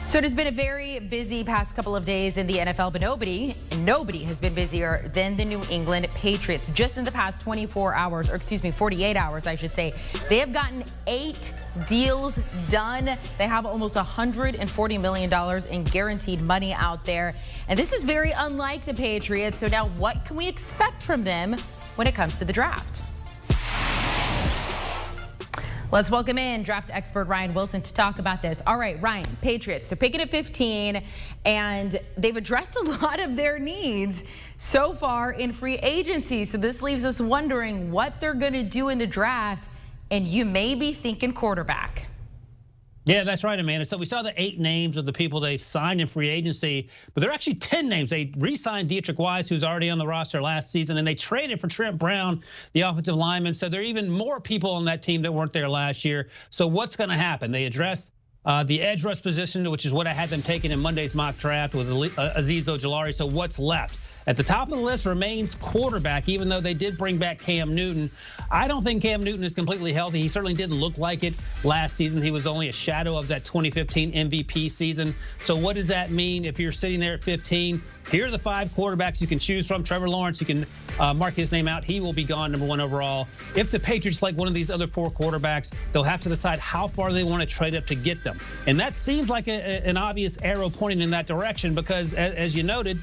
So it has been a very busy past couple of days in the NFL, but nobody has been busier than the New England Patriots. Just in the past 24 hours, or excuse me, 48 hours, I should say, they have gotten 8 deals done. They have almost $140 million in guaranteed money out there. And this is very unlike the Patriots. So now what can we expect from them when it comes to the draft? Let's welcome in draft expert Ryan Wilson to talk about this. All right, Ryan, Patriots, they're picking at 15, and they've addressed a lot of their needs so far in free agency. So this leaves us wondering what they're going to do in the draft, and you may be thinking quarterback. Yeah, that's right, Amanda. So we saw the 8 names of the people they've signed in free agency, but there are actually 10 names. They re-signed Dietrich Wise, who's already on the roster last season, and they traded for Trent Brown, the offensive lineman. So there are even more people on that team that weren't there last year. So what's going to happen? They addressed the edge rush position, which is what I had them taking in Monday's mock draft with Azeez Ojulari. So what's left? At the top of the list remains quarterback, even though they did bring back Cam Newton. I don't think Cam Newton is completely healthy. He certainly didn't look like it last season. He was only a shadow of that 2015 MVP season. So what does that mean if you're sitting there at 15? Here are the 5 quarterbacks you can choose from. Trevor Lawrence, you can mark his name out. He will be gone, #1 overall. If the Patriots like one of these other 4 quarterbacks, they'll have to decide how far they want to trade up to get them. And that seems like an obvious arrow pointing in that direction because, as you noted,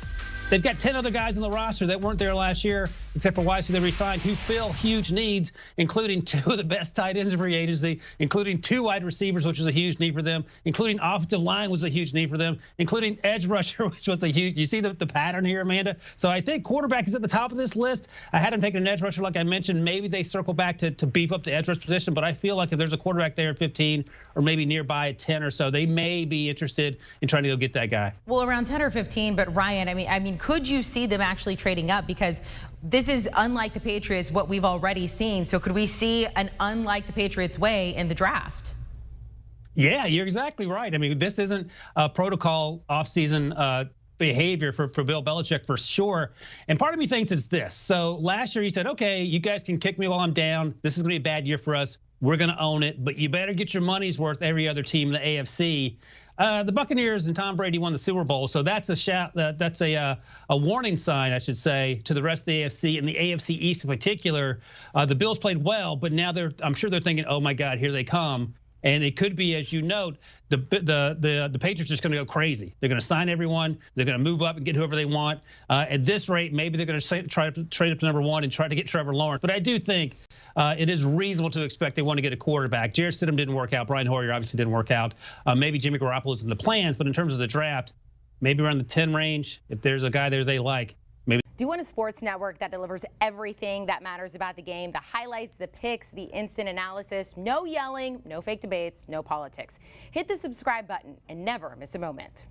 they've got 10 other guys on the roster that weren't there last year, except for Wise, who they re-signed, who fill huge needs, including 2 of the best tight ends in free agency, including 2 wide receivers, which is a huge need for them, including offensive line was a huge need for them, including edge rusher, which was a huge. You see the pattern here, Amanda? So I think quarterback is at the top of this list. I had them taking an edge rusher, like I mentioned. Maybe they circle back to beef up the edge rush position, but I feel like if there's a quarterback there at 15 or maybe nearby at 10 or so, they may be interested in trying to go get that guy. Well, around 10 or 15, but Ryan, I mean, could you see them actually trading up? Because this is unlike the Patriots, what we've already seen. So could we see an unlike the Patriots way in the draft? Yeah, you're exactly right. I mean, this isn't a protocol offseason behavior for Bill Belichick for sure. And part of me thinks it's this. So last year he said, okay, you guys can kick me while I'm down. This is going to be a bad year for us. We're going to own it, but you better get your money's worth. Every other team in the AFC. The Buccaneers and Tom Brady won the Super Bowl, so that's a warning sign, I should say, to the rest of the AFC and the AFC East in particular. The Bills played well, but now I'm sure they're thinking, oh my God, here they come. And it could be, as you note, the Patriots are just going to go crazy. They're going to sign everyone. They're going to move up and get whoever they want. At this rate, maybe they're going to try to trade up to #1 and try to get Trevor Lawrence. But I do think it is reasonable to expect they want to get a quarterback. Jarrett Stidham didn't work out. Brian Hoyer obviously didn't work out. Maybe Jimmy Garoppolo's in the plans. But in terms of the draft, maybe around the 10 range, if there's a guy there they like. Do you want a sports network that delivers everything that matters about the game? The highlights, the picks, the instant analysis, no yelling, no fake debates, no politics. Hit the subscribe button and never miss a moment.